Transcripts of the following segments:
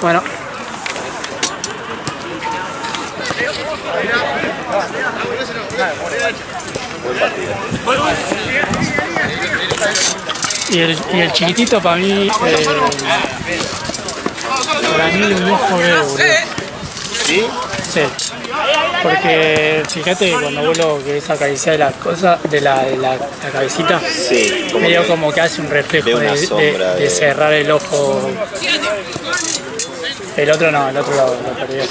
Bueno. Y el chiquitito para mí un ojo veo, boludo. ¿Sí? Sí. Porque fíjate cuando vos lo que es acariciar las cosas de la cabecita, sí, medio como que hace un reflejo de cerrar el ojo. El otro no, el otro lo perdió.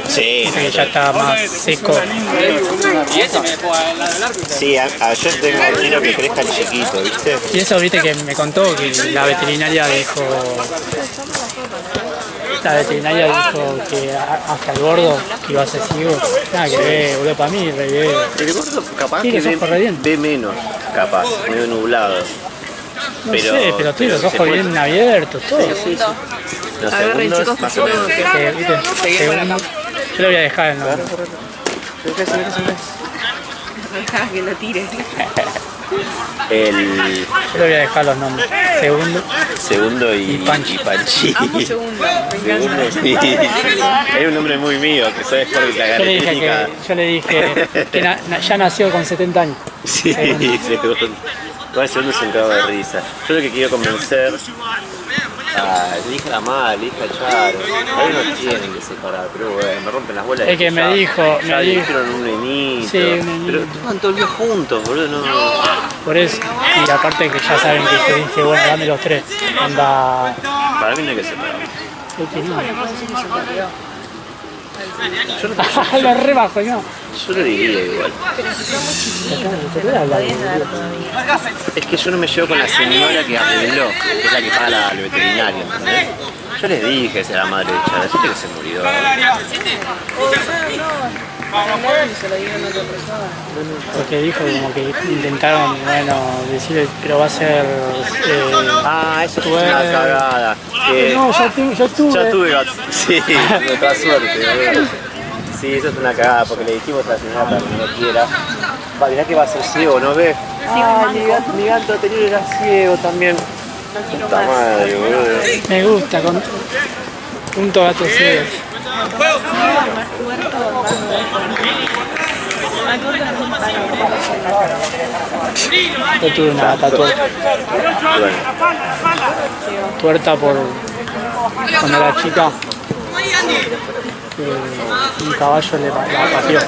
Sí, que ya está más seco. Sí, yo quiero que crezca el chiquito, ¿viste? Y eso, viste, que me contó que la veterinaria dijo que hasta el gordo que iba a ser ciego, nada que ver, boludo, para mí re bien. El gordo capaz tiene los ojos re bien. Ve menos, capaz, medio nublado. No sé, pero tiene los ojos bien abiertos, todo. Sí. Los Agarren, segundos, chicos, más o menos. Yo le voy a dejar el nombre. Que lo tire. Yo le voy a dejar los nombres. Segundo y Panchi. Amo segundo. Me encanta. Segundo, sí. Es un nombre muy mío, que sabes por la genética. Yo le dije que ya nació con 70 años. Sí, segundo. Igual segundo es un cago de risa. Yo lo que quiero convencer le dije a la madre, le dije a Charo. Ellos no tienen que separar, pero bueno, me rompen las bolas. Es que me dijo. Dijeron un nenito. Sí, un nenito. Pero estaban todo el día juntos, boludo, no. Por eso. Y aparte que ya saben que yo dije, bueno, dame los tres. Anda. Para mí no hay que separar. Lo rebajo, ¿no? Yo lo diría igual. Pero si son muy chiquitos, se los podés dar todavía. Es que yo no me llevo con la señora que arregló, que es la que paga la veterinaria, ¿entendés? Yo les dije a la madre de Chara, decirle que se murió. O sea, no, hablaron y se lo dieron a otra persona. Porque dijo como que intentaron, bueno, decirle, pero va a ser... Eso es una cagada. No, ya tuve gato. Sí, nuestra suerte. Sí, eso es una cagada, porque le dijimos a la señora para que no lo quiera. Mirá que va a ser ciego, ¿no ves? Mi gato anterior era ciego también. Puta madre, boludo. Me gusta, con punto gato ciego. Más tuerto, Yo tuve una gata tuerta. Tuerta por cuando era chica. Un caballo la pateó.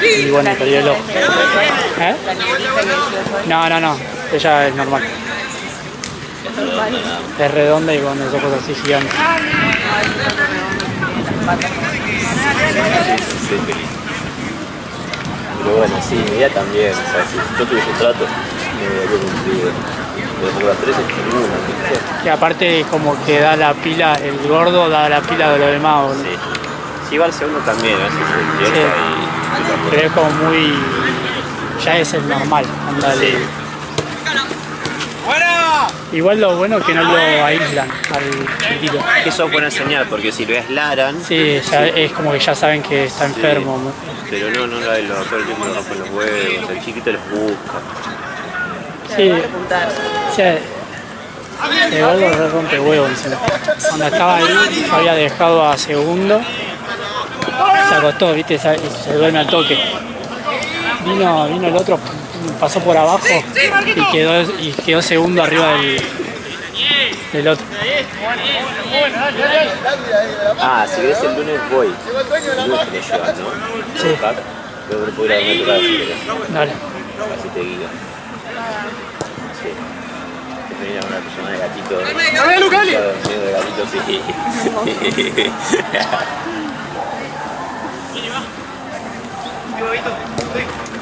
Y bueno, perdió el ojo. ¿Eh? No. Ella es normal. Es redonda y con los ojos así gigantes. Pero bueno, sí, mi idea también. O sea, si yo tuviese trato, me habría cumplido. Pero por las tres es ninguna, ¿viste? Y aparte como que da la pila, el gordo da la pila de lo demás, boludo. Sí. Sí, va el segundo también, a veces se despierta y... Pero es como muy... ya es el normal, andale. Sí. Igual lo bueno es que no lo aíslan al chiquitito. Eso es buena señal, porque si lo aislaran... Sí, ya es como que ya saben que está enfermo. ¿No? Pero no todo el tiempo lo rompen los huevos, el chiquito los busca. Sí, o sea, el gordo re rompe huevos encima. Cuando estaba ahí, yo había dejado a segundo, se acostó, viste, y se duerme al toque. Vino el otro, pasó por abajo y quedó segundo arriba del otro. Si ves el lunes voy. El lunes te lo llevas, ¿no? Sí. Yo creo que puedo ir a una tocada si querés. Dale. Así te guía. Sí. Te venía una persona de gatito. ¡A ver, Lucali! De gatito, sí.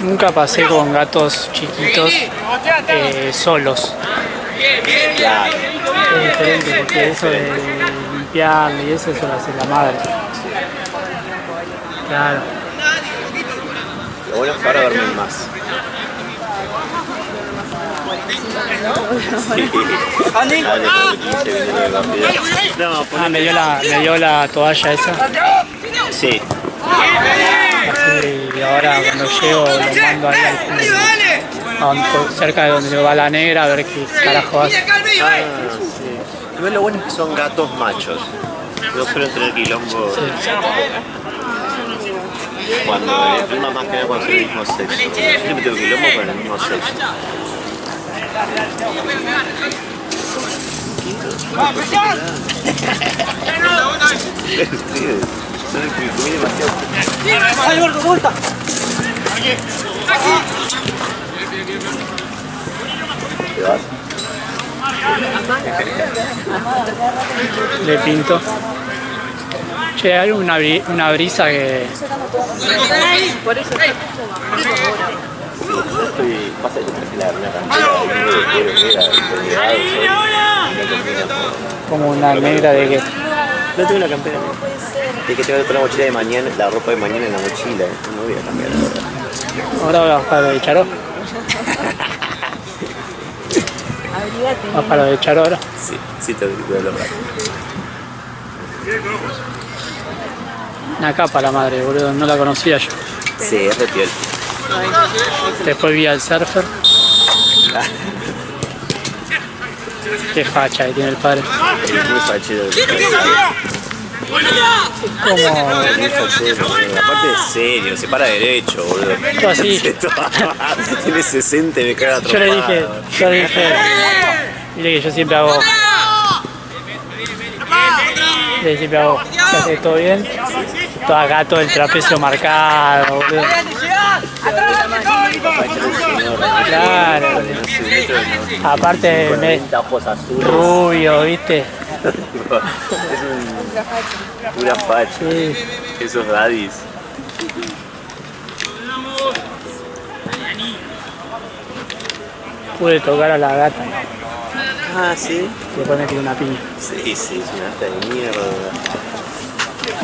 Nunca pasé con gatos chiquitos solos. Claro. Es diferente porque eso de limpiarlo y eso lo hace la madre. Claro. Lo bueno es que ahora duermen más. Me dio la toalla esa. Sí. Así, y ahora cuando llego lo mando ahí cerca de donde va la negra a ver qué carajo hace. sí. Igual lo bueno es que son gatos machos. No suelen tener quilombo cuando el clima más que nada cuando son del mismo sexo. Yo siempre tengo quilombo con el mismo sexo. Comí demasiado. ¡Ay, gordo, vuelta! ¿Te vas? Le pinto. Che, hay una brisa que... Por eso está Estoy... Pasa que traje una campera como una negra de que... no tengo una campera. De que tengo otra mochila de mañana, la ropa de mañana en la mochila. No voy a cambiar ahora. Ahora voy a bajar de Charó. ¿Vas para lo de Charó ahora? Sí, sí te voy a lograr. Una capa la madre, boludo, no la conocía yo. Sí, es de piel. Después vi al surfer. Qué facha que tiene el padre. Es muy fachero. Como... Muy fachero, boludo. Aparte de serio, se para derecho, boludo. Todo así. Tiene 60 y me caga Yo le dije, mire que yo siempre hago... Siempre hago, ¿qué hace? ¿Todo bien? Todo acá, todo el trapecio marcado, boludo. Claro, aparte me ojos azules. rubio, ¿viste? Es un pura facha. Sí. Esos daddies. Pude tocar a la gata, Ah, sí. después me tiró una piña. Sí, sí, es una gata de mierda.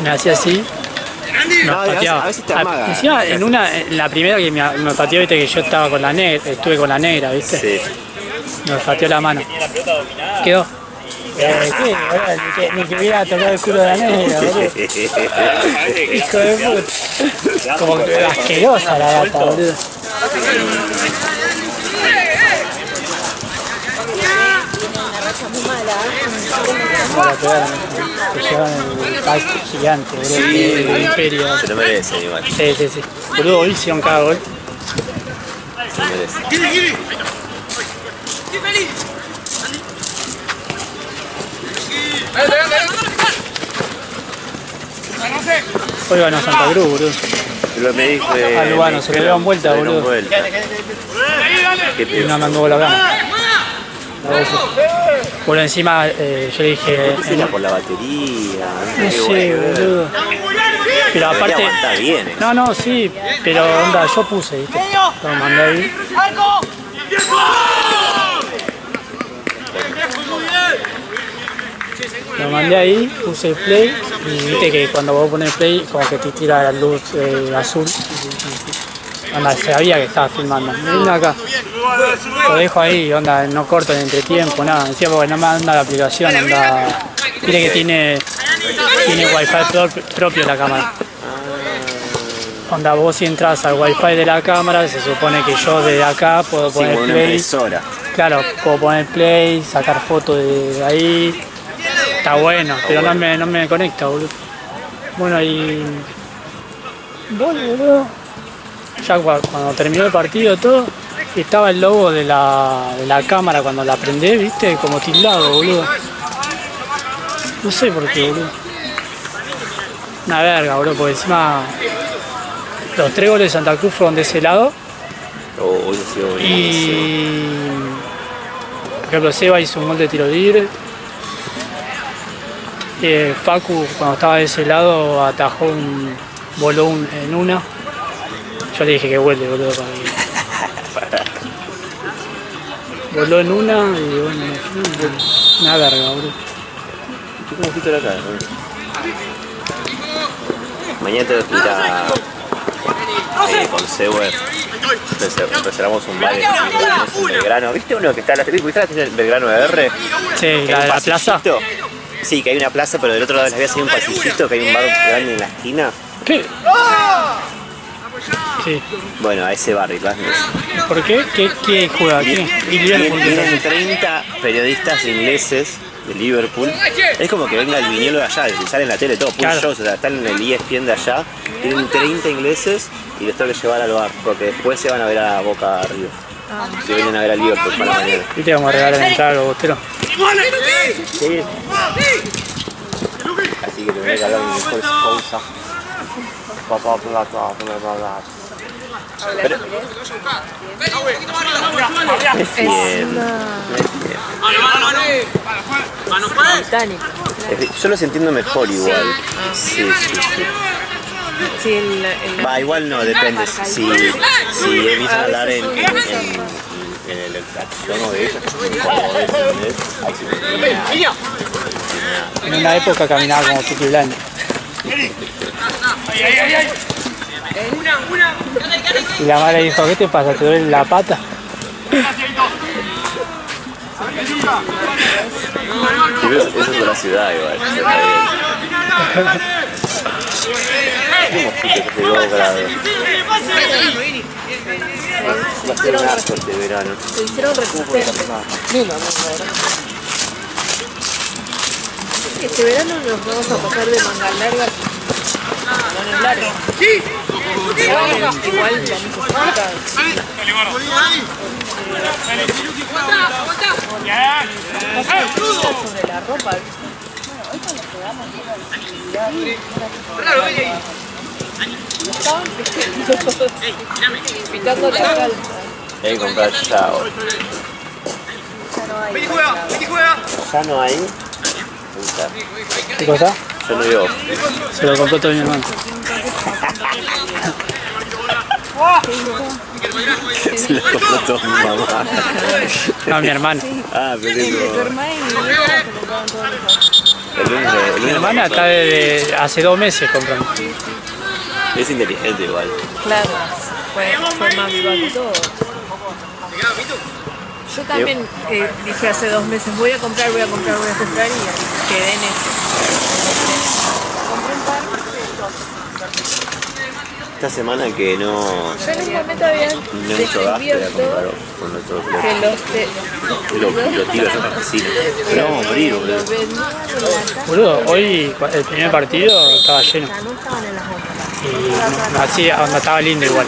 Me hacía así, No, nos pateaba. a veces te amaga. Encima, en la primera que me pateó, viste que yo estaba con la negra, estuve con la negra, viste. Sí. Me pateó la mano. Quedó. ¿Qué? Ni que hubiera tocado el culo de la negra, boludo. Hijo de puta. Como que asquerosa la gata, boludo. Para pegar, te llevan el pack gigante, boludo, del imperio. Se lo merecen igual. Sí, sí, sí. Boludo, hoy hicieron cada gol. Se lo merecen. Hoy ganó Santa Cruz, boludo. Lo me dijo Ah, Lugano, se le dieron vuelta, boludo. Qué Y pedo. no mandó gol a gana. Por encima, yo le dije... Será por la batería. No sé, boludo. Pero aparte... aguanta bien. No, sí, pero onda, yo puse, ¿viste? Lo mandé ahí. Lo mandé ahí, puse play y viste que cuando vos pones play como que te tira la luz azul. Onda, sabía que estaba filmando. Me vine acá. Lo dejo ahí, onda, no corto el entretiempo, nada. Decía porque no me anda la aplicación, onda. Mire que tiene wifi propio la cámara. Onda, vos si entras al wifi de la cámara, se supone que yo desde acá puedo poner una play. impresora. Claro, puedo poner play, sacar fotos de ahí. Está bueno, pero no me conecta, boludo. Bueno, y... boludo. Ya cuando terminó el partido todo, estaba el logo de la cámara cuando la prendé, viste, como tildado, boludo. No sé por qué, boludo. Una verga, boludo, porque encima los 3 goles de Santa Cruz fueron de ese lado. Oh, eso sí, buenísimo. Y por ejemplo, Seba hizo un gol de tiro libre. Facu, cuando estaba de ese lado, atajó voló en una. Yo le dije que vuelve, boludo, para que... Voló en una y bueno, una verga, boludo. ¿Cómo quito la cara? Mañana tengo que ir con Sewer. Reservamos un baile en Belgrano. ¿Viste uno que está en el Belgrano R? Sí, la de la plaza. Sí, que hay una plaza, pero del otro lado de la vía hay un pasillito, que hay un bar grande en la esquina. ¿Qué? Sí. Bueno, a ese barrio. ¿Por qué? ¿Qué juega aquí? Y Liverpool. Vienen 30 periodistas ingleses de Liverpool. Es como que venga el viñolo de allá, y sale en la tele todo, Claro. shows, o sea, están en el ESPN de allá, tienen 30 ingleses y los tengo que llevar al bar, porque después se van a ver a Boca Río. Se vienen a ver a Liverpool para mañana. Y te vamos a regalar la entrada a los bosteros. Sí. Así que te voy a regalar mi mejor esposa. Pero... Es bien. Británico. Yo los entiendo mejor igual. Sí. Sí, Va, igual no, depende. Si empiezan a hablar en el tono de ellos, como de inglés, ahí sí. En una época caminaba como Tuki Blandi. Y la madre dijo, ¿qué te pasa? ¿Te duele la pata? Eso es de la ciudad igual. Como que hace 2 grados. Va a ser un asco este verano. se hicieron resistentes. Este verano nos vamos a pasar de mangas largas a manones largas. Igual la necesita. Sobre la ropa. Estaban picando la calza. Hay que comprar chao. Ya no hay. ¿Qué cosa? Yo no digo. Se lo compró todo mi hermano. Se lo compró todo mi mamá. No, mi hermana. Ah, pero Tu digo. hermana y mi vieja se compraban todos los Mi hermana está desde hace 2 meses comprando. Es inteligente igual. Claro, fue más viva que todo. Yo también dije hace 2 meses, voy a comprar y quedé en eso. Compré un par. Esta semana que no Yo en un momento había he hecho gasto, voy a comprar con nuestro que lo tiro a la piscina. Pero vamos a morir, boludo. los vendían en la casa, Boludo, hoy el primer partido estaba lleno. no estaban en las otras. Y así, onda, estaba lindo igual.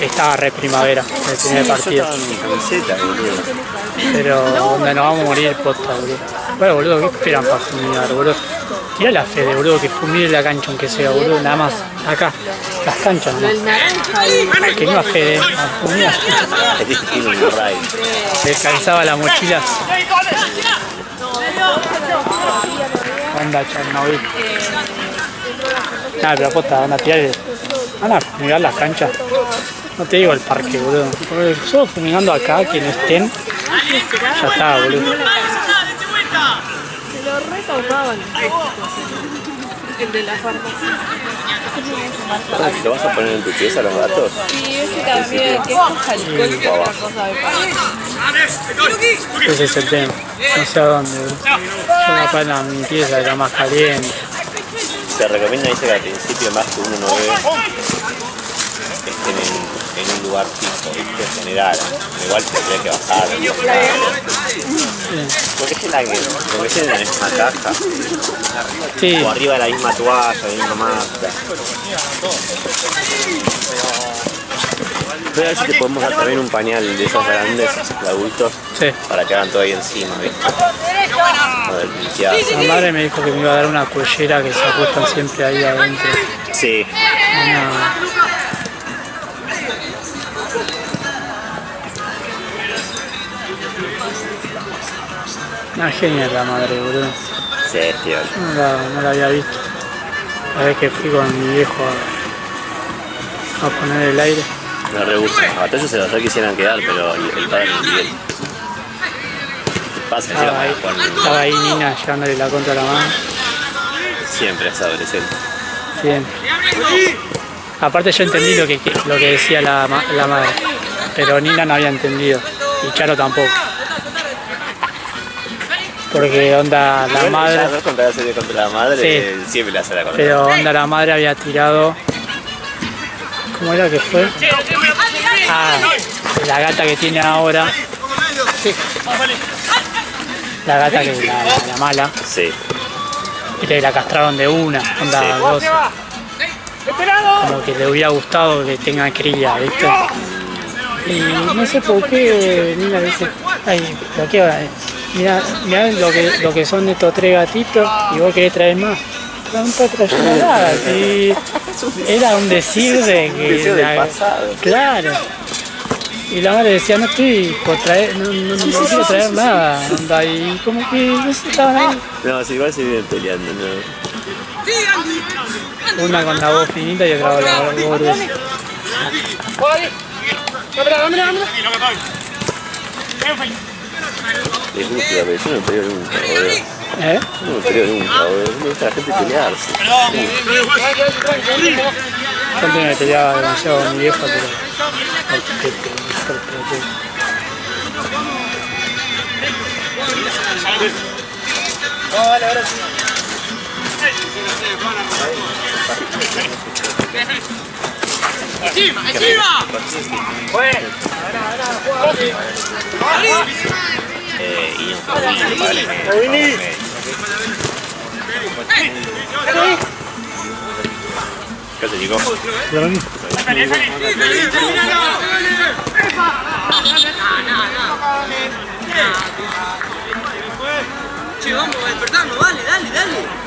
Estaba re primavera el primer Yo partido. estaba en mi camiseta, boludo. Pero onda, nos vamos a morir posta, boludo. Bueno, boludo, ¿qué esperan para fumigar, boludo? Tira la Fede, boludo, que fumire la cancha aunque sea, boludo, nada más. Acá, las canchas, ¿no? El naranja y Que no a Fede, a fumigar. Este tiene un ray. Descansaba la mochila. Anda, Chernobyl. Nada, pero aposta, van a tirar, van a fumigar las canchas. No te digo el parque, boludo. Porque solo fumigando acá, que no estén, ya está, boludo. se lo recaudaban. El de la farmacia. ¿Te vas a poner en tu pieza los gatos? Y ese también, que es alcohol que otra cosa de Ese es el tema. No sé a dónde, boludo. Yo capaz en la mi pieza era más caliente. Se recomienda, dice que al principio más que uno no ve, estén en un lugar fijo, ¿viste? General. Igual tendría que bajar. Porque es en la misma caja. Sí, O arriba de la misma toalla, la misma manta. Voy a ver si te podemos dar también un pañal de esos grandes, de adultos, sí. para que hagan todo ahí encima, ¿viste? Para limpiar. Mi madre me dijo que me iba a dar una cuellera que se acuestan siempre ahí adentro. Sí. Una genia la madre, boludo. Sí, tío. No la había visto. La vez que fui con mi viejo a poner el aire. Me re gusta. A ellos se los re quisieran quedar, pero el padre no quiere. Pasa que Estaba ahí Nina llevándole la contra a la mano. siempre es adolescente. Siempre. Aparte yo entendí lo que decía la madre. Pero Nina no había entendido. Y Charo tampoco. Porque onda la madre. Las dos contra la serie contra la madre, Sí. siempre la hace la contra. Pero onda la madre había tirado ¿Cómo era que fue? Ah, la gata que tiene ahora. La gata que es la mala. Sí. Viste que la castraron de una, onda Sí. 12. Como que le hubiera gustado que tenga cría, ¿viste? Y no sé por qué Nina dice, ay, ¿pero qué va? Mirá lo que son estos 3 gatitos y vos querés traer más. No está trayendo nada, sí. Era un decir de que... Deseo del pasado. Claro. Y la madre decía, no estoy por traer, no quiero traer nada. Onda, y como que no sé, estaban ahí. No, sí, igual se viven peleando, ¿no? Una con la voz finita y otra con la voz gruesa. Les gusta, pero yo no me peleo nunca, boludo. ¿Eh? Yo no me peleo nunca, boludo. No me gusta la gente pelearse. Yo antes me peleaba demasiado con mi vieja, pero... Vale, ahora sí. ¡Encima! ¡Encima! ¿Qué hace, chico? Che, vamos a despertarnos, dale.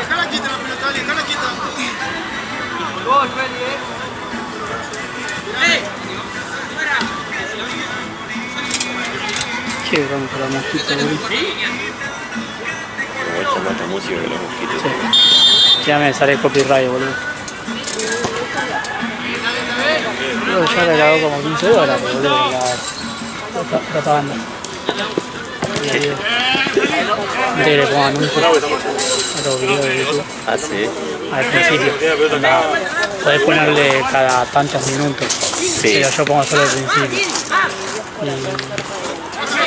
Dejala quieta la pelota, dejala quieta. Gol, Qué bronca la mosquita, boludo. Me gusta más la música que los mosquitos. Sí. Ya me sale copyright, boludo. Ya le grabó como 15 horas, boludo, la otra banda. Mira que le pongo anuncios a los videos de YouTube. Ah, sí. Al principio. Podés ponerle cada tantos minutos. Sí. Pero yo pongo solo al principio. Y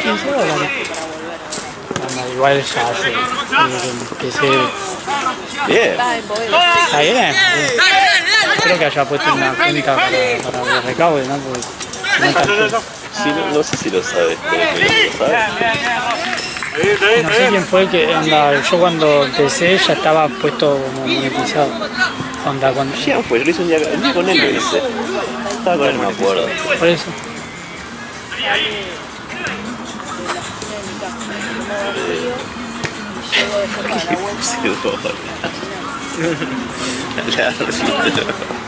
15 dólares. Bueno, igual ya hace. Empecé. Bien. Está bien. Espero que haya puesto una cuenta para el recaude, ¿no? Porque no está. Sí, no sé si lo sabes, pero lo sabes. No sé quién fue que onda, yo cuando empecé ya estaba puesto como monetizado. Onda, cuando, ¿Quién fue? Yo lo hice un día con él, lo hice. Estaba con él, no me acuerdo. por eso.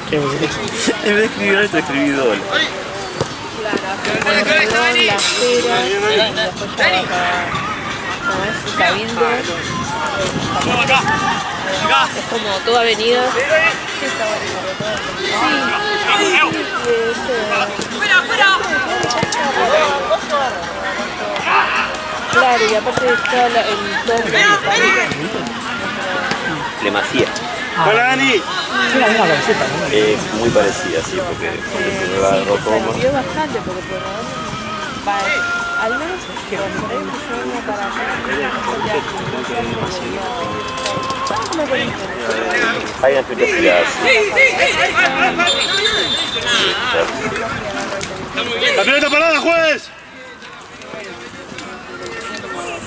¿Qué pusiste? En vez de escribir esto, escribí dólar. La cera, y después ya va para... ¿Cómo es? Está viendo. Es como toda avenida. Sí, está claro, y aparte está el tono. Le Macía. Hola, Dani. Sí, la misma camiseta, ¿no? Es muy parecida, sí, porque me va a Se cambió bastante porque por al menos que por ahí empezó uno para hay una curiosidad. ¡La pelota parada, juez!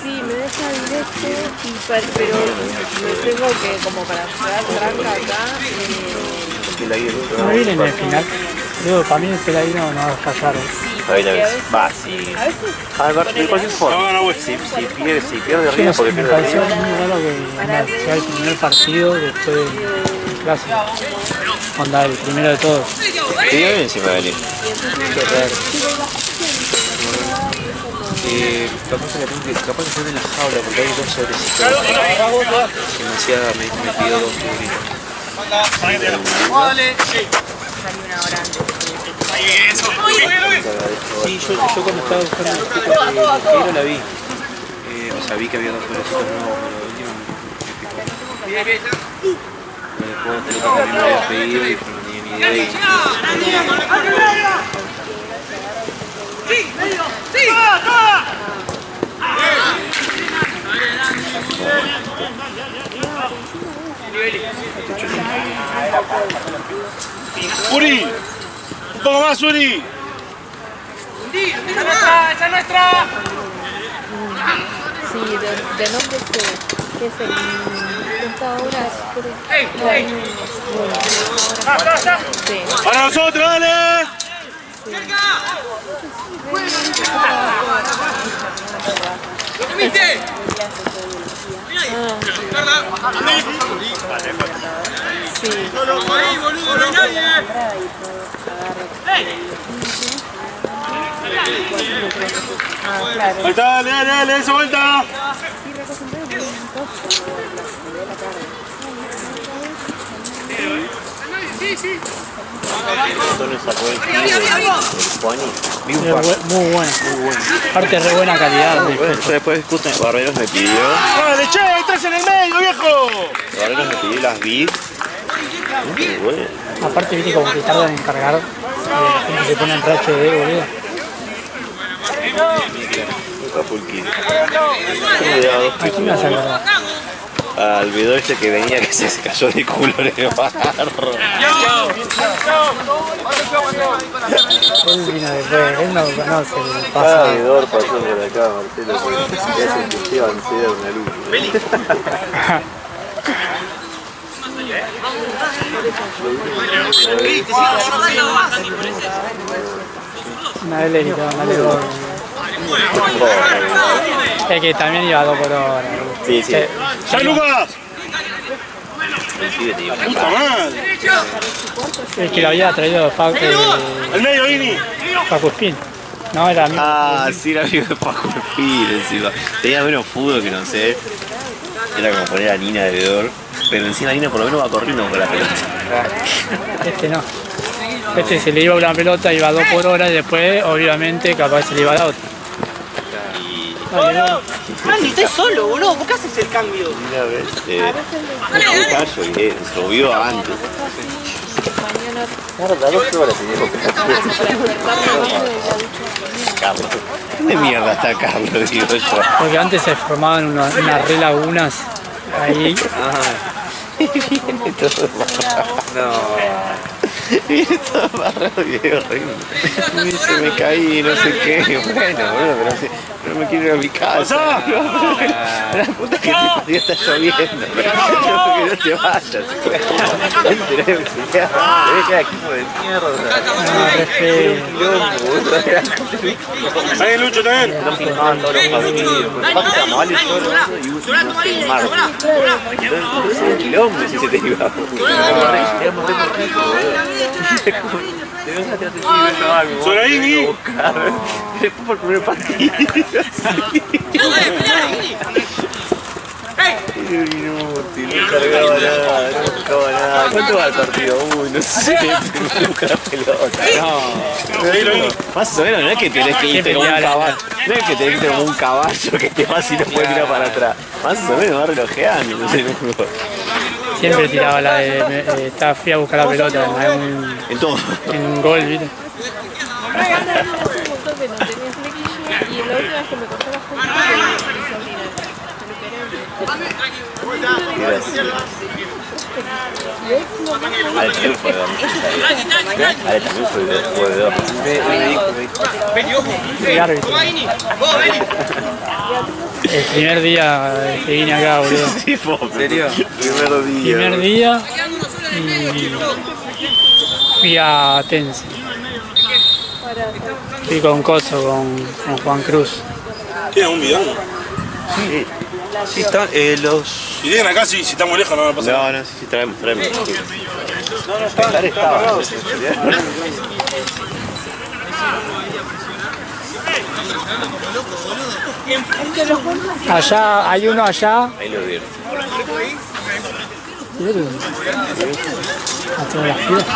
sí, me deja directo, pero me tengo que como para llegar tranca acá. No viene en el final. Digo, para mí el peladino no va a fallar. Ahí la ves. Va, sí. A veces A ver, de cualquier forma. Si pierde Yo arriba, no sé, porque me pierde pareció arriba. muy raro que sea el primer partido después del clásico. Onda, el primero de todos. Sí, bien encima de él. Qué raro. Capaz que están en la jaula porque hay dos sobrecitos. Demasiada me pidió dos figuritas. Sí, yo cuando estaba buscando el quiero la vi. O sea, vi que había dos sobrecitos nuevos, pero la última me después de que me había pedido y no tenía ni idea. Uri, un poco más, Uri. ¡Esa es nuestra! Sí, de nombre que es el 30 horas. Sí. ¡Para nosotros, dale! ¡Lo comiste! Sí. Ahí, boludo, no hay nadie. Ahí está, dale, dale, dale, esa vuelta. Antonio sacó el kilo de Juani. Vi un par. Muy bueno. Aparte re buena calidad. Después justo Barberos me pidió. ¡Dale, che! ¡Estás en el medio, viejo! Barberos me pidió las vid. Muy bueno. Aparte viste como que tardan en cargar. La gente se pone en racho de boludo. Está full kilo. Aquí me vas a acordar. Al video este que venía que se cayó de culo en el barro. Él vino después, él no conoce el Cada pasado. vidor pasó por acá, Marcelo, que hace que Esteban sea una luz. Una vez le gritaban, dale gol. Es que también iba a 2 por hora. Sí, sí. ¡Ya, Lucas! El pibe te iba a ¡Puta madre! Es que lo había traído ¡Al medio, Vini! Facu Spin. No, era amigo. Ah, sí, era amigo de Paco Pire encima. Tenía menos fútbol que no sé. Era como poner a Nina de vedor. Pero encima Nina por lo menos va corriendo con la pelota. Este no. Este se le iba una pelota, iba a 2 por hora y después, obviamente, capaz se le iba a la otra. Dale, gol. Manny, estás solo, boludo. ¿Por qué haces el cambio? Una vez, callo y subió antes. Guarda, 2 horas tenía Carlos. ¿Dónde mierda está Carlos, digo yo? Porque antes se formaban unas re lagunas ahí. Viene todo barrado. No. Viene todo barrado y es horrible. Y dice, me caí, no sé qué. Bueno, boludo, pero me quiero ir a mi casa. La puta que te está lloviendo. Quiero que no te vayas. Tenés que equipo de mierda. No, re feo. ¿Está bien, Lucho, está bien? No filmaban todos los partidos. Pasa mal solo y un filmar. Entonces un quilombo si se te iba. ¿Sobre ahí, Vini? Después por el primer partido. Inútil, no cargaba nada, no buscaba nada. ¿Cuánto va el partido? Uy, no sé, me busca la pelota. No, más o menos no es que tenés que irte como un caballo. No es que tenés que irte como un caballo que te vas y no puedes tirar para atrás. Más o menos va relojeando, no sé, no. Siempre tiraba la de. Fui a buscar la pelota En todo. en un gol, ¿viste? Hace un montón que no tenía flequillo y la última vez que me cortó las puntas mi sobrina. Ale también fue de Ale también fue de dos. El árbitro. El primer día que vine acá, boludo. Sí, fue. ¿En serio? Primer día y fui a Tense. Fui con Coso, con Juan Cruz. ¿Tienen un bidón? Sí. Sí, están los... Si vienen acá, si está muy lejos, no va a pasar. No, sí, traemos. Pescar estaba. Allá, hay uno allá. Ahí lo vieron. A todas las piedras.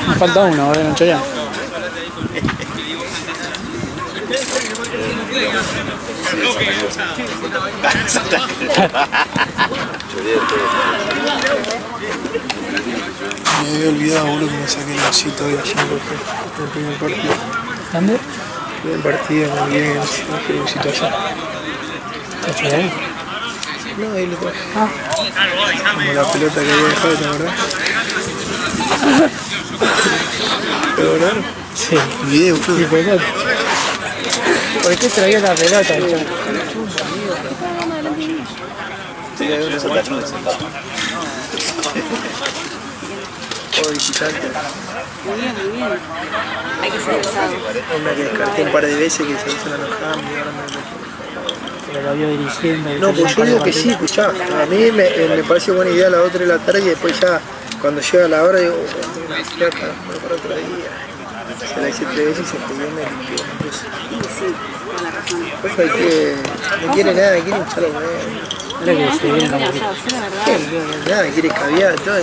Me falta uno, boludo, no ya. había olvidado, boludo, que me saqué el osito hoy ayer en el primer partido. ¿Dónde? El primer partido me olvidé que me saqué el osito ayer. ¿Estás ahí? No, ahí lo traje. Ah, Como la pelota que había dejado, ¿te acordás? ¿Te acordás? sí. Olvidé, boludo. Sí, pelota. ¿Por qué traía la pelota? O visitante. Muy bien. Hay que ser pesado. Una que descarté un par de veces que se hizo la enojada y ahora me Pero lo vio dirigiendo. y No, después pues yo un digo par que de sí, escuchá. A mí me parece buena idea a las 2 de la tarde y después ya cuando llega la hora digo, tengo una flaca, voy para otro día. Se la hice 3 veces y se jodió, me limpió. Sí, con la razón. Pues hay que, no quiere nada, quiere un chalo con él. partidos. Que se viene como que... Nada, quiere caviar, todo. Un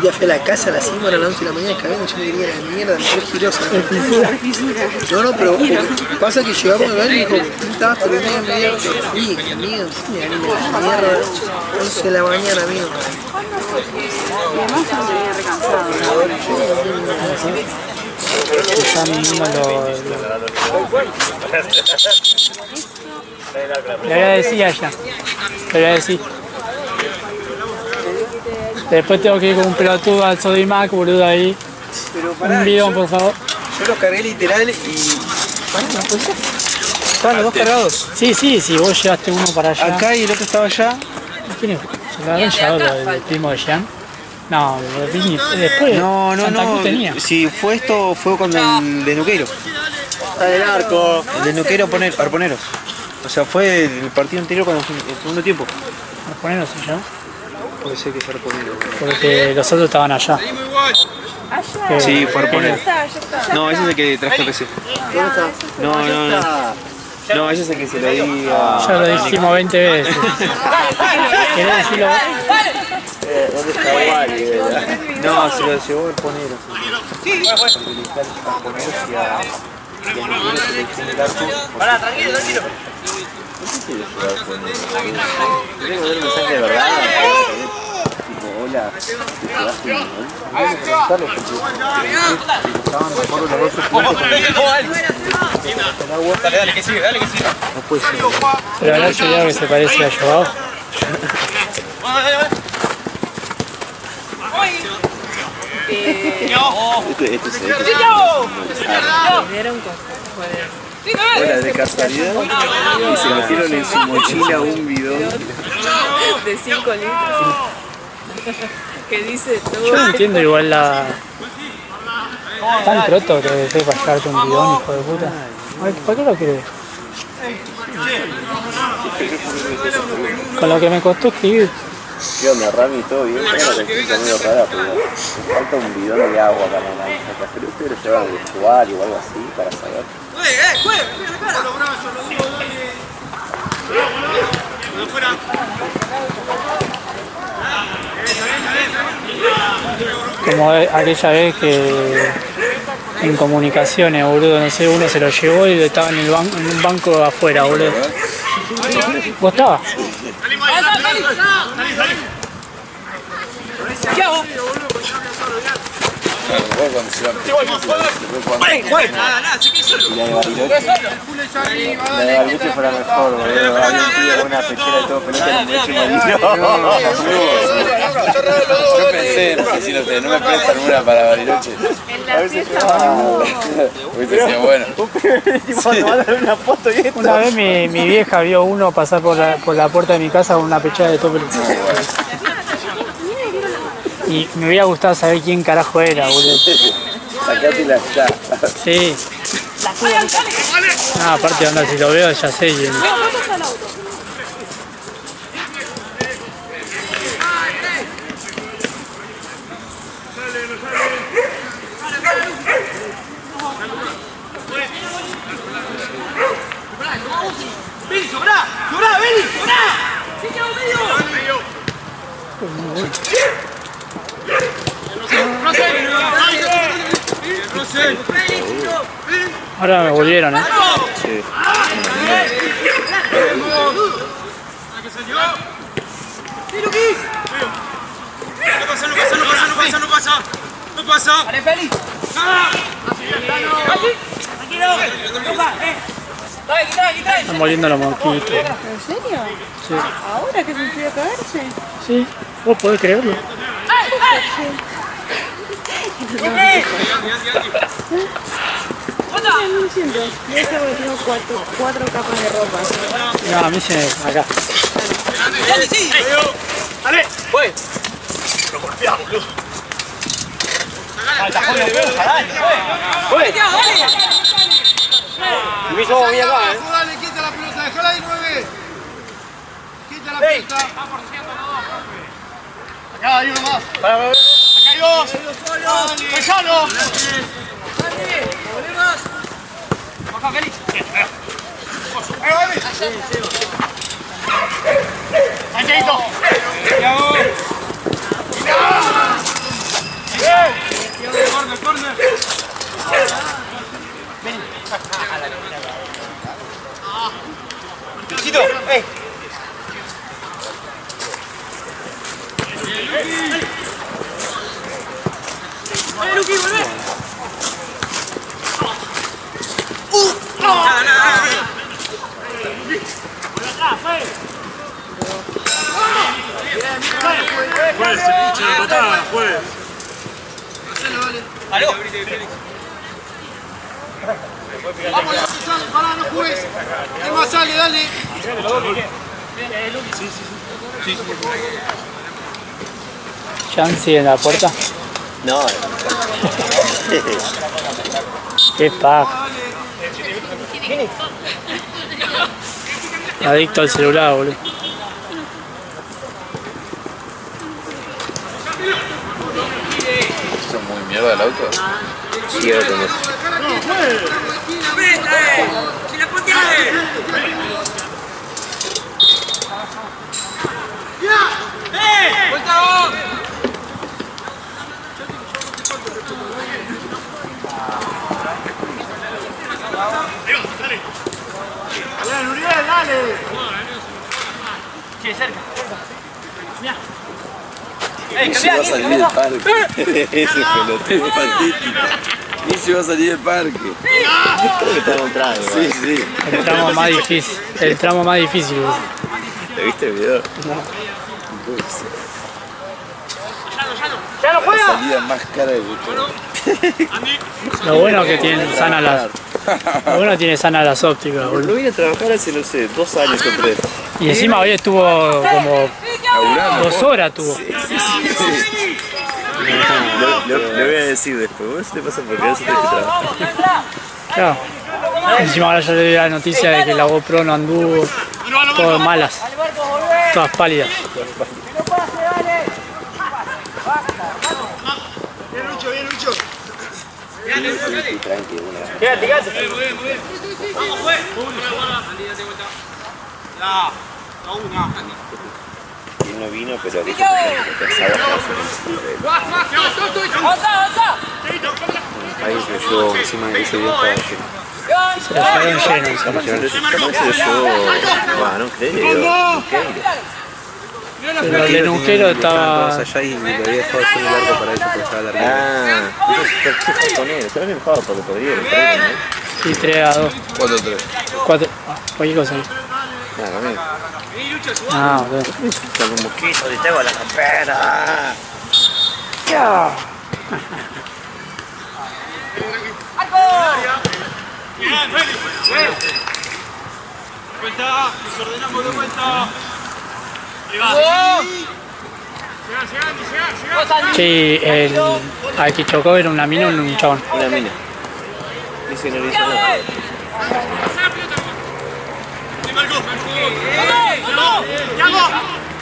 día fui a la casa a las 5 de la 11 de la mañana caviando, yo me quería la mierda, me fue girosa. No, pero pasa que llegamos a ver y dijo, estabas pero medio medio que fui, amigo, sí, me gané la mierda, 11 de la mañana, amigo. Y además cuando venía recansado. Están viendo Le voy a decir allá. Le voy a decir. Después tengo que ir con un pelotudo al Sodimac, boludo, ahí. Pero Un bidón, por favor. yo lo cargué literal y... ¿Estaban los dos cargados? Sí, sí, vos llevaste uno para allá. Acá y el otro estaba allá. ¿Quién es? ¿Se lo habrán llevado el primo de Jean? No, después Santa Cruz tenía. Si fue esto, fue con el de Nuquero. Está en el arco. El de Nuquero Arponeros. O sea, fue el partido anterior cuando fue el segundo tiempo. Vamos a ponernos allá. Puede ser que sea Arponero. Porque los otros estaban allá. Allá. Sí, fue Arponero. Ya está. No, ese es el que traje a PC. No, ese es el que se lo di a... Ya lo dijimos 20 veces. ¿Querés decirlo vos? ¿Dónde está Wally? No, se lo llevó Arponero. Porque le está a Arponeros y a Nuquero se le tiene el arco. Pará, tranquilo. Tengo que ver un mensaje de verdad. Tipo, hola, ¿te jugaste un gol? Estaban de acuerdo los dos Dale, que sigue. No puede ser. Pero habrá llegado que se parece a Joao. Este se ve. Dieron con Hola, de casualidad. Y se metieron en su mochila un bidón. de 5 litros. Que dice todo. Yo no entiendo igual la... Tan croto que debe ser para llevarte un bidón, hijo de puta. ¿Por qué lo querés? Con lo que me costó escribir. ¿Qué onda, Rami? ¿Todo bien? Tengo una textura medio rara, pero me falta un bidón de agua para la naranja. Pero ustedes lo llevan al vestuario o algo así para saber. Como aquella vez que en comunicaciones, boludo, no sé, uno se lo llevó y estaba en un banco afuera, boludo. ¿Vos estabas? ¿Qué hago? La de Bariloche fuera mejor, boludo. Había un tío con una pechera y todo pelota en el Yo pensé, no sé si no me prestan una para Bariloche. En la fiesta. Hubiese sido bueno. Una vez mi vieja vio uno pasar por la puerta de mi casa con una pechera de tope. Y me hubiera gustado saber quién carajo era, boludo. Sacátela ya. Sí. Ah, aparte, onda, si lo veo ya sé quién. Ahora me volvieron, ¿eh? Sí. No pasa. pasa? ¡Dale, Feli! Están volviendo los mosquitos. ¿En serio? Sí. ¿Ahora que se enfría a caerse? Sí, vos podés creerlo. No entiendo. Yo estaba tengo cuatro capas de ropa. No, a mí se me... acá. ¡Dale! ¡Voy! Lo golpeamos, boludo. ¡Al tajón no puedo jalar! ¡Voy! Me hizo bien acá, Dale, quita la pelota, déjala ahí, 9. Quita la pelota. Acá hay uno más. Acá hay dos. ¡Pensalo! Baja, Félix. ¡Ahí, Cheito! ¡Corner, corner! ¡Luchito! ¡Ey! ¡Vale, Luqui, volvé! Pues, se pincha la patada, pues. ¡Aló! Vamos, ya se sale, pará, no juegues. ¿Qué más sale? Dale. Chansi en la puerta. No, Qué paja. Adicto al celular, boludo. ¿Son muy mierda el auto? sí, ahora tenés. Dale, Uriel, dale. Sí, cerca. Ni se va a salir del parque. Ese pelotero es patético. Ni se va a salir del parque. Creo que está encontrando. Sí, sí. El tramo más difícil. El tramo más difícil. ¿Te viste el video? ¡Ya no La juega! salida más cara de todo. Lo bueno que tiene sana las. Lo bueno que tiene sana las ópticas, Lo boludo. vine a trabajar hace, no sé, 2 años o 3. Y encima hoy estuvo como Laburando. 2 horas tuvo. Le voy a decir después, vos te pasa porque eso te trabajar. Claro. Encima ahora yo le di la noticia de que la GoPro no anduvo. Todas malas. Todas pálidas. Bien, Lucho, bien, Lucho. Quédate, quédate. Vamos, pues. Ya, a una. Él no vino, pero dijo que pensaba ahí se lo llevó encima de ese día estaba lleno. Se la dejaron lleno. Capaz se lo llevó. Bueno, no creo. Pero el Nuquero estaba. allá y lo había dejado todo largo para ellos porque estaba largo. Ah, entonces con él. Se lo había enojado porque perdieron, ¿no? Y 3-2. 4-3. 4. Cualquier cosa. Nada, también. Ah, boludo. Con un mosquito, te tengo la campera. Bien, Félix. Vuelta, desordenamos de vuelta. Ahí va. Llega. Sí, al que chocó era una mina o un chabón. Una mina. Dice que no le hizo nada.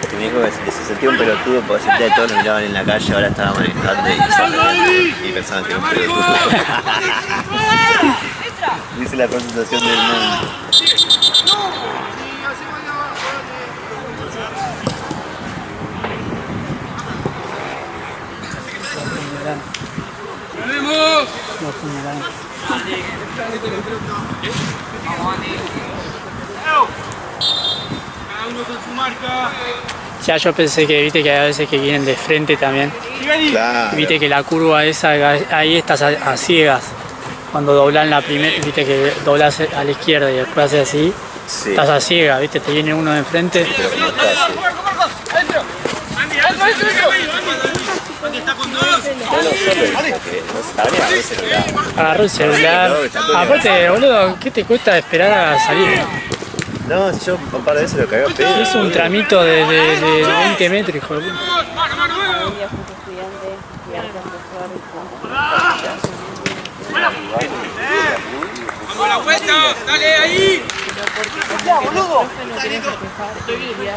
Que me dijo que se sentía un pelotudo porque sentía que todos lo miraban en la calle, ahora estaba manejando y pensaban que era un pelotudo. Dice la concentración del mundo. Lo apuñalaron. Cada uno con su marca. O sea, yo pensé que, viste, que hay veces que vienen de frente también. Claro. Viste que la curva esa, ahí estás a ciegas. Cuando doblan la primera, viste que doblas a la izquierda y después haces así, Sí. estás a ciegas, viste, te viene uno de enfrente. Pero como está así. No lo solo eso, que no sabía a veces lo da. Agarró el celular. Aparte, boludo, ¿qué te cuesta esperar a salir? No, si yo un par de veces lo cagué a pedo. Es un tramito de 20 metros, hijo de puta. ¡Vamos a la vuelta! ¡Dale ahí! Ya, boludo. No querés festejar el día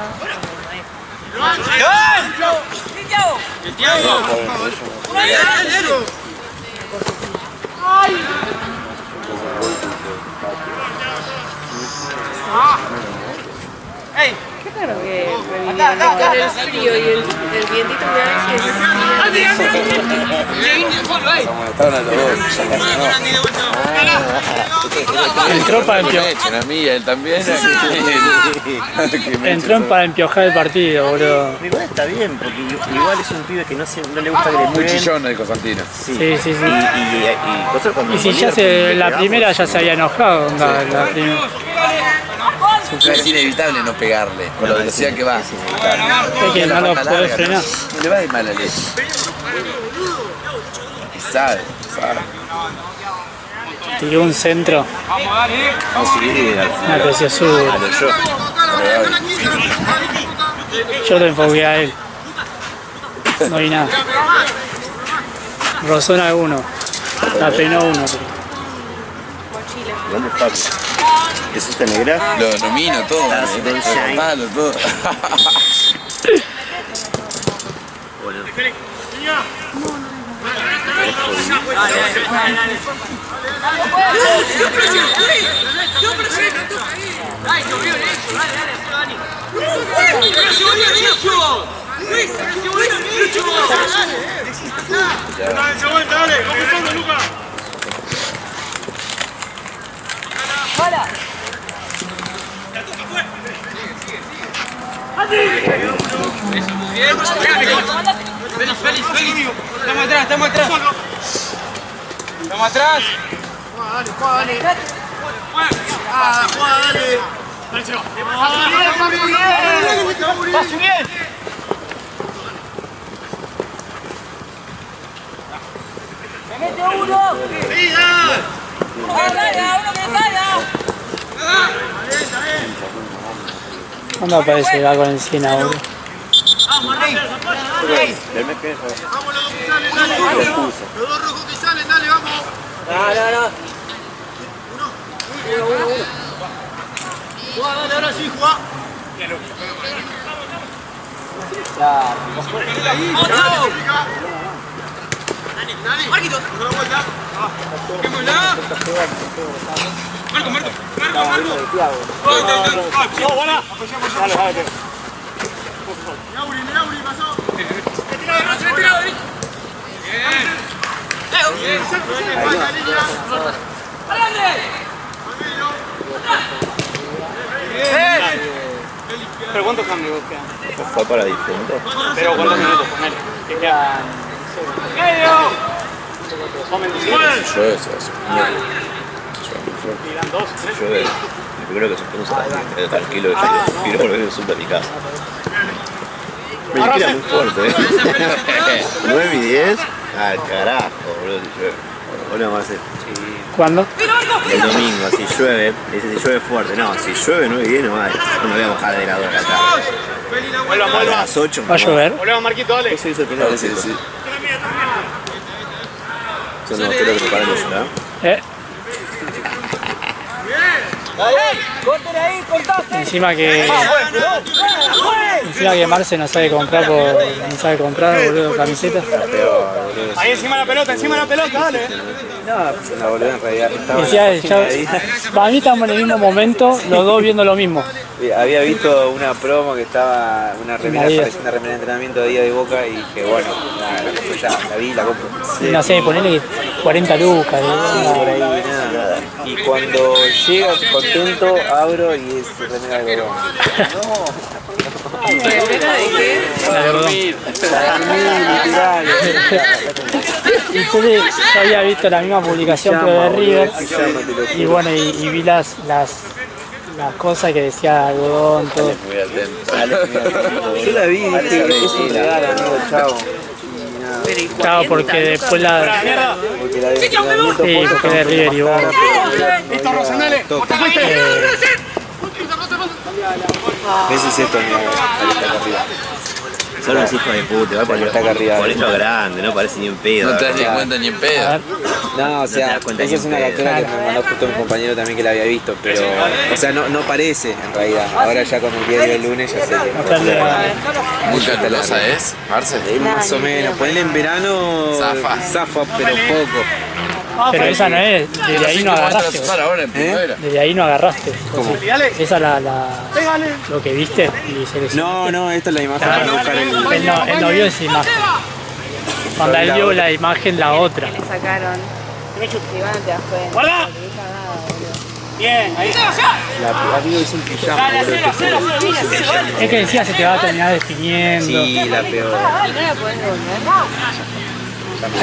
¡Ey! Qué raro que revivieron con el frío y el vientito que hay que Estaban a los dos, ya casi no. Entró para Me empiojar. echen a mí y a él también. Entró para empiojar el partido, boludo. Igual está bien, porque igual es un pibe que no le gusta que le Muy mueven. chillón el Constantino. Sí, Sí, sí, sí. Y nosotros cuando Y si ya la primera ya se había enojado, onda, la primera. Es inevitable no pegarle, con la velocidad que va. Es que no lo podés frenar. No le va de mala leche. Y sabe. Tiró un centro, no seguir una preciosura. a lo yo. Yo lo enfoqué a él. No vi nada. Rozó en alguno. La peinó uno. ¿Dónde está? ¿Es esta negra? Lo nomino todo. Ah, sí, Lo palo, todo. Bueno. ¡Ay, qué bien hecho! ¡Dale, Dani! ¡Qué bien hecho! ¡Luis, qué bien hecho! Dale, comenzando, Luca. Félix. Estamos atrás. Estamos atrás. ¡Pase bien! ¡Me mete uno! ¡Uno que salga! ¿Cuándo aparece algo en escena, boludo? Verme que Vamos los dos que salen, dale. Los dos rojos que salen, dale, vamos. Jugá, dale, ahora sí, jugá. ¡Marquitos! Con la vuelta. ¡Toquémosla! ¡Marco! Neauri, pasó. ¡Retirado! ¡Bien! ¿Pero cuántos cambios quedan? fue para diferente. ¿Pero cuántos minutos? Poner. Que quedan... Si llueve, se hace. Quedan dos, tres. Yo el primero que suspendemos a las 10, tranquilo, yo quiero volver al súper a mi casa. Me dijera muy fuerte, 9 y 10, al carajo, boludo, si llueve. Bueno, vamos a hacer ¿Cuándo? el domingo, si llueve, dice si llueve fuerte. No, si llueve 9 y 10 no hay. No me voy a mojar de la hora acá. A las 8 ¿Va a llover? Volvemos, Marquito, dale. Eso hizo el primero. Sí. Yo no creo que me paren de llorar. Encima que Marce no sabe comprar boludo, camisetas. Ahí encima de la pelota, dale. No, la boluda en realidad estaba Para mí estamos en el mismo momento, los dos viendo lo mismo. Había visto una promo que estaba, una remera, Adidas. parecía una remera de entrenamiento de día de Boca y dije, bueno, nada, la compro ya, la vi, la compro. No sé, ponele 40 lucas. Por ahí, nada. Y cuando llego contento, abro y es remera de Boca. remera de La de Rodón. Literal. Entonces yo había visto la misma publicación pero de River y bueno, y vi las cosas que decía algodón, todo. Muy atento. Yo la vi y dije, es un regalo, amigo, chao. Pero y Claro, 40, porque ¿no? después la... Porque la de Sí, porque de River y Boca. Listo, Rosanale. Ese es esto, amigo, ahí está acá arriba. Son los hijos de puta, igual Cuando está acá arriba. por esto grande, no parece ni un pedo. No te das ni cuenta ni en A pedo. ver, No, o te sea, das cuenta esa ni es un una pedo. captura que me mandó justo mi compañero también que la había visto, pero, o sea, no parece en realidad. Ahora ya con el diario del lunes ya sé que mostrarle a- Muy calurosa es, Marcel. más o menos. Ponele en verano, zafa, pero poco. Pero esa no es, desde ahí no agarraste. Usar ahora en primavera. Desde ahí no agarraste. ¿Cómo? Esa lo que viste y seleccionaste. No, esta es la imagen para buscar el... Él no vio esa imagen. Cuando él vio la imagen, la otra. Le sacaron. Iván, te das cuenta. ¡Guarda! Bien, ahí. Amigo es un pijama, boludo. Es que decía se te va a terminar definiendo. Sí, la peor. ¿Y no la podés devolver?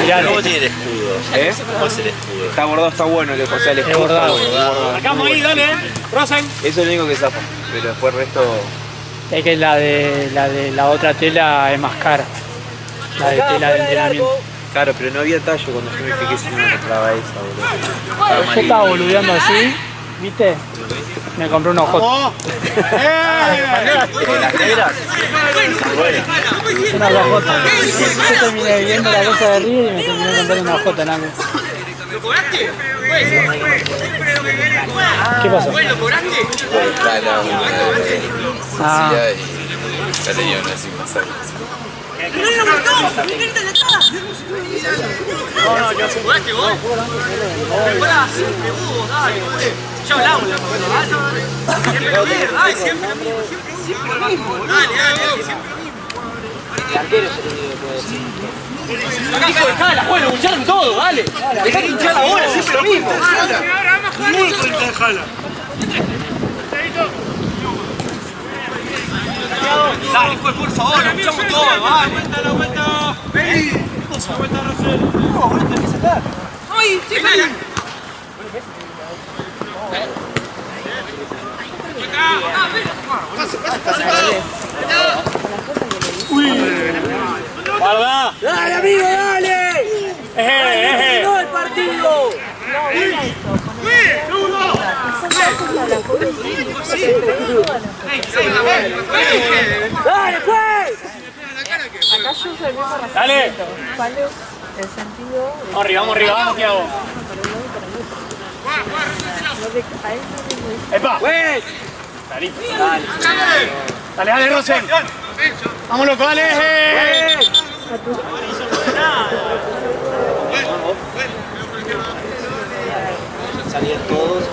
Miralo. ¿Cómo tiene el escudo? ¿Eh? ¿Cómo es el escudo? Está bordado, está bueno, o sea, el escudo bordado. está bordado. Sacamos ahí, dale. Rosen. Eso es lo único que zafa, pero después el resto... Es que la de la otra tela es más cara. La de tela de entrenamiento. Claro, pero no había tallo cuando yo me fijé si no me compraba esa, boludo. Yo estaba boludeando así, ¿viste? Me compré unos hot. ¿Las negras? Una hojota. Yo terminé viendo la cosa de River y me terminé comprando una hojota, nada más. ¿Qué pasó? Está la sencilla y ya le dio una sin pasar. ¿Jugaste vos? Pará, siempre vos, dale, güey. Ya hablamos la pasada. Siempre lo mismo, dale, siempre lo mismo. Siempre lo mismo. Dale, siempre lo mismo. Acá, dejá la juega, hincharon todo, dale. Dejá que hinchar ahora, siempre lo mismo. Muy con el jala. Dale, pues, por favor, lo hinchamos todo, vale. La vuelta. Vení. La vuelta, Rosel. No, ahora tenés que sacar. ¡Ay! ¡Sí, vení! ¡Guarda! ¡Dale, amigo, dale! ¡No el partido! ¡Dale, pues! Acá yo uso el mismo Dale. razonamiento. ¿Cuál es el sentido? Vamos arriba, vamos, Tiago. A él no le modifica. ¡Epa! ¡Pues! Dale, dale, Rosen. Vamos, loco, dale. Salían todos.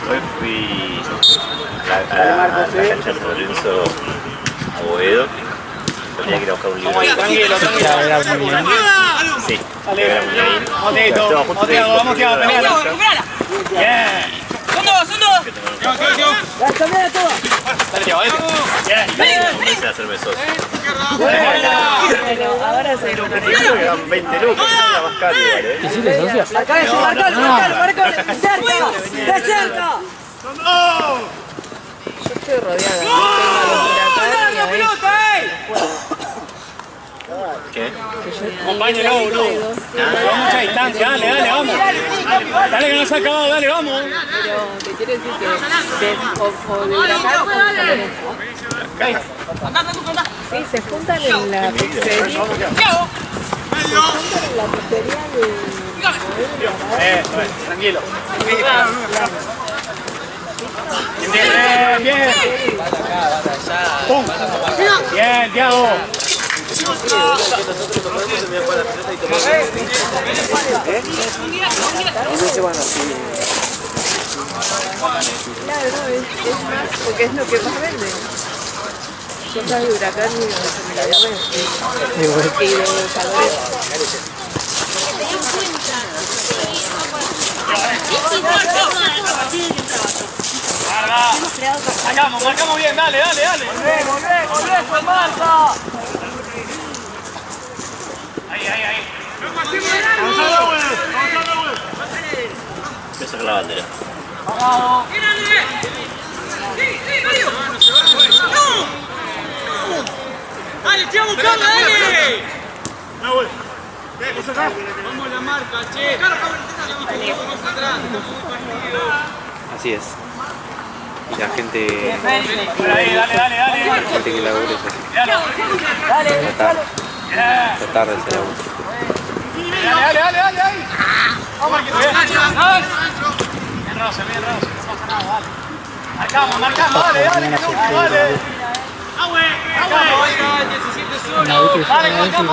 Hoy fui a la cancha de San Lorenzo a Boedo. Tenía que ir a buscar un libro. Ya era muy bien. Sí, Dale, era muy bien. vamos, Tito. Vamos, Tiago, vamos, Tiago, peleala. Bien. ¡Son dos! Dale, Tiago, bien. Comencé a hacerme socio. Pero ahora se lo Eran 20 lucas, era más caro igual, ¿eh? ¿Hiciste socio? Yo estoy rodeada. Tengo a los huracanes y a veces ¿Qué? Acompáñalo, boludo. Vamos mucha distancia, dale, dale, vamos. Dale que no se ha acabado, dale, vamos. pero te quiero decir que de huracán con San Lorenzo. Sí, se juntan en la pizzería. Se juntan en la pizzería de... Eso es, tranquilo. Bien, bien. ¡Pum! Bien, Tiago. Claro, no, es más, porque es lo que más vende. Cosas de Huracán y de la diabetes. Y de calores. Marcamos bien, dale. Volvé, Marta. Ahí. Voy a sacar la bandera. ¡Dale, estoy a buscarla, dale! Vamos a la marca, che. Así es. Y la gente. Dale. La gente que labura es así. Esta tarde se labura. Dale. Vamos, Marquito, bien. Bien, Rosa, no pasa nada, dale. Marcamos,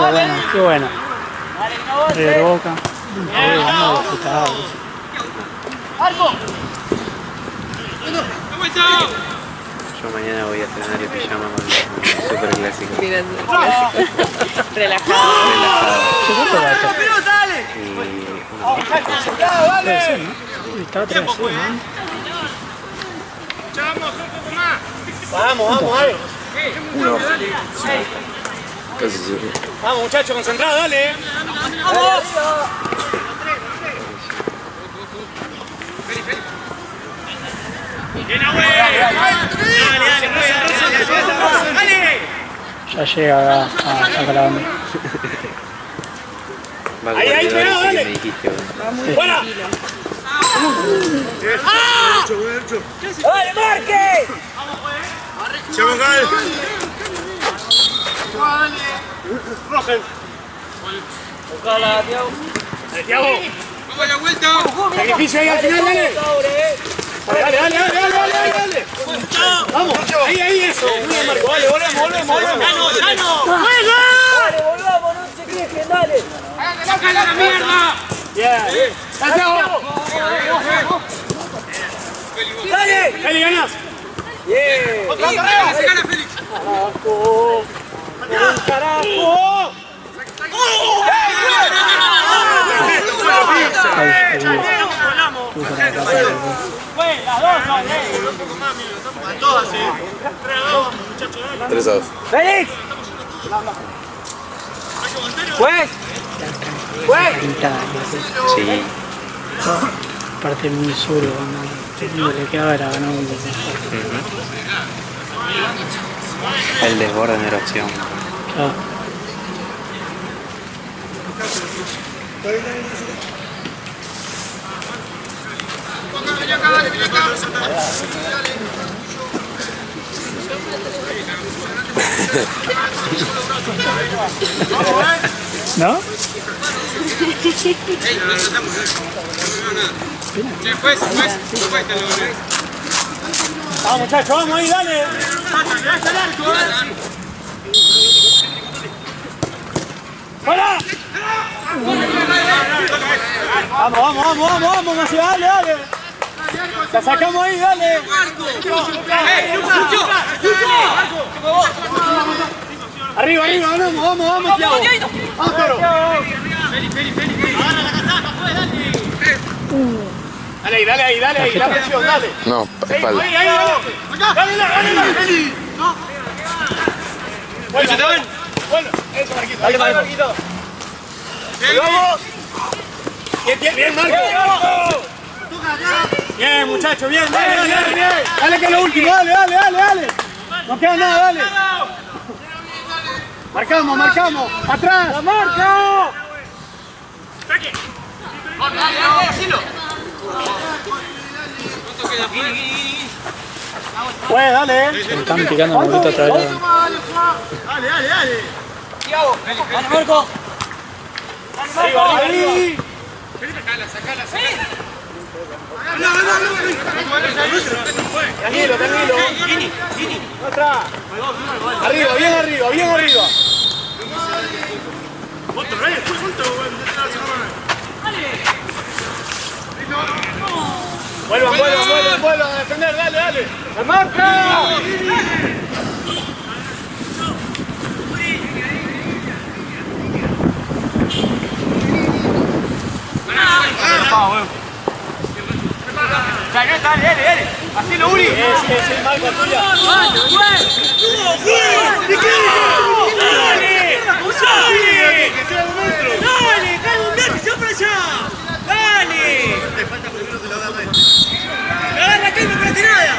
dale. Qué bueno. River Boca. Vamos a disfrutar. Yo mañana voy a estrenar el pijama con el super clásico. Relajado. ¿Qué cuánto va a estar? Y Debe ser, ¿no? Está 3-0, ¿no? Vamos, dale. Uno. Casi cero. Vamos, muchachos, concentrados, dale. ¡Vamos! Ya llega a sacar la banda. va a Ahí, pegado, que dale. me dijiste. ¡Fuera! ¡Dale, Marque! ¡Vamos, Gal! Rogen. Ojalá, Tiago. Tiago. ¡Vamos a la vuelta! Sacrificio ahí al final, dale. Dale. Vamos, ahí, eso. Muy bien, Marco. Dale, volvemos. ¡Llano! ¡Juega! Dale, volvamos, no se quejen, dale. ¡Sácala la mierda! Bien. Santiago. Dale. Feli, ganas. Bien. ¡Otra carrera! ¡Sácala, Félix! ¡Carajo! Las dos, a todas, 3-2. ¡Félix! ¡Juez! Sí. Aparte muy zurdo, cuando le quedaba era ganar un El desborde no era opción. Claro. ¿No? Después, Vamos, muchachos, vamos ahí, dale. ¡Hola! Vamos, Macías, dale. La sacamos ahí, dale. Arriba, vamos, Thiago. Vamos, Toro. Dale ahí, la presión, dale. No, espalda. Ahí, dale. Bueno, eso, Marquito. Dale, Marquito. ¡Vamos! Bien, Marco. Bien, muchachos, bien. Dale que es lo último, dale. No queda nada, dale. Marcamos. Atrás. ¡La marca! Pues, dale. Se están picando un poquito otra vez. Dale. Tiago, dale, Marco. Arriba. Sacala. Tranquilo. Atrás. Arriba, bien arriba. Vuelvan. defender, dale, dale. ¡La marca! Dale, dale. Hacelo, Uri. Es el marco tuyo. ¡Dale! ¡Cae un viaje, se va para allá! ¡Dale! Le falta primero que lo agarre. ¡Me agarra aquí, no preste nada!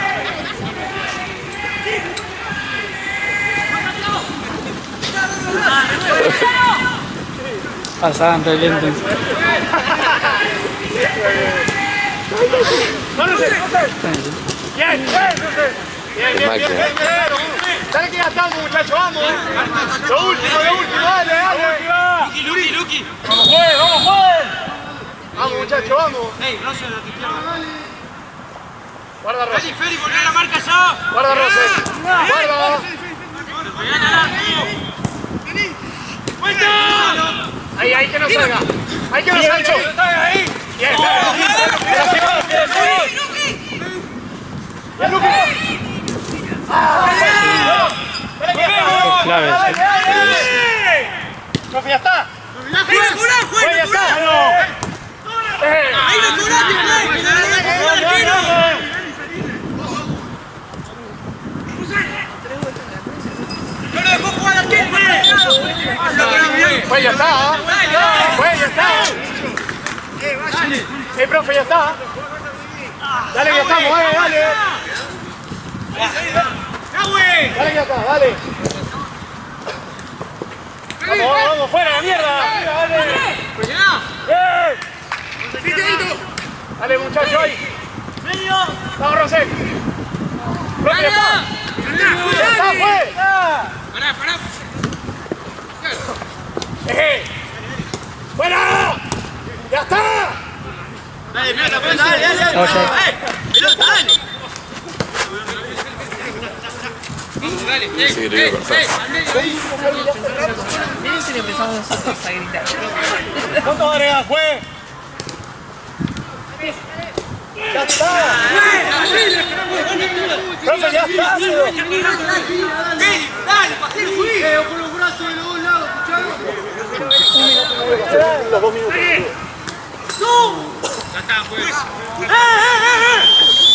Pasaban re lento. Bien. Dale que ya estamos, muchachos, vamos. Lo último, dale. Luqui. Vamos, juez. Vamos, muchachos, vamos. Ey, Rosel, a tu izquierda. Guarda, Rosel. Feli, poné la marca ya. Guarda, Rosel. Guarda. ¡Vuelta! Ahí, que no salga. Ahí que no salga. Ahí. Bien. Es clave. Profe, ya está. ¡Juega! Ya está. ¡Ahí lo curaste, ¡no lo dejó jugar al tiempo! Pues ya está. Profe, ya está. Dale, que ya estamos, dale. Dale, que ya está, dale. Vamos, fuera la mierda. Dale. Dale, muchacho, ahí. Vamos, Rosel. Profe, ya está. Ya está, pues. Pará. ¡Fuera! ¡Ya está! Dale, pelota, dale. Pelota, dale. Sí, le digo cortar. Miren si le empezamos nosotros a gritar. ¿Cuánto agrega, juez? ¡Ya está! ¡Profe, ya está! Dale, pasé el juicio. Los 2 minutos.